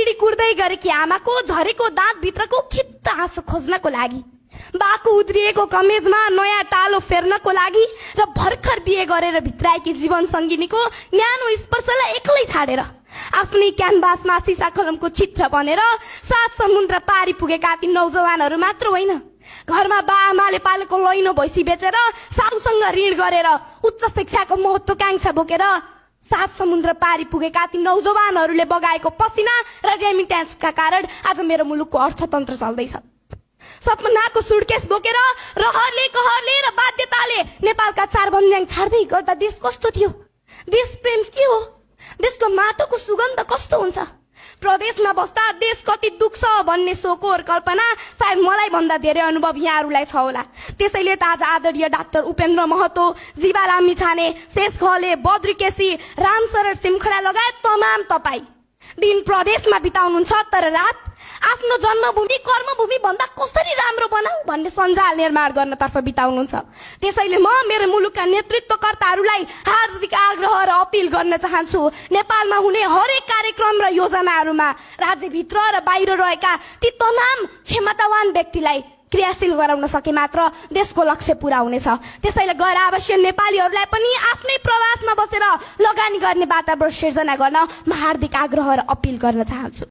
CD कुर्दै गरेकी आमाको झरेको दाँत भित्रको खित्त आँसु खोज्नको लागि, बाको उद्रिएको कमेजमा नयाँ टालो फेर्नको लागि र भर्खर बिहे गरेर भित्राएकी जीवन सङ्गिनीको न्यानो स्पर्शलाई एक्लै छाडेर आफ्नै क्यानभासमा सिसा कलमको चित्र बनेर 7 समुद्र पारी पुगेका ती नौजवानहरू मात्र होइन, घरमा बाआमाले पालेको लैनो भैँसी बेचेर साउसँग ऋण गरेर उच्च शिक्षाको महत्त्वाकांक्षा बोकेर 7 समुद्र पारी पुगेका ती नौजवानहरूले बगाएको पसिना र रेमिट्यान्सका कारण आज मेरो मुलुकको अर्थतन्त्र चल्दैछ। सपनाको सुटकेस बोकेर रहरले कहरले र बाध्यताले नेपालका 4 बन्ज्याङ छाड्दै गर्दा देश कस्तो थियो? देश प्रेम के हो? देशको माटोको सुगन्ध कस्तो हुन्छ? प्रदेशमा बस्दा देश कति दुख्छ भन्ने सोकोर कल्पना सायद मलाई भन्दा धेरै अनुभव यहाँहरूलाई छ होला। त्यसैले त आज आदरणीय डाक्टर उपेन्द्र महतो, जीवा लामिछाने, शेष घले, बद्री केसी, रामशरण सिमखडा लगायत तमाम तपाईँ दिन प्रदेशमा बिताउनुहुन्छ, तर रात आफ्नो जन्मभूमि कर्मभूमि भन्दा कसरी राम्रो बनाऊ भन्ने सञ्जाल निर्माण गर्नतर्फ बिताउनुहुन्छ। त्यसैले म मेरो मुलुकका नेतृत्वकर्ताहरूलाई हार्दिक आग्रह र अपिल गर्न चाहन्छु, नेपालमा हुने हरेक कार्यक्रम र योजनाहरूमा राज्यभित्र र बाहिर रहेका ती तमाम क्षमतावान व्यक्तिलाई क्रियाशील गराउन सके मात्र देशको लक्ष्य पूरा हुनेछ। त्यसैले गैर आवासीय नेपालीहरूलाई पनि आफ्नै प्रवासमा बसेर लगानी गर्ने वातावरण सिर्जना गर्न म हार्दिक आग्रह र अपिल गर्न चाहन्छु।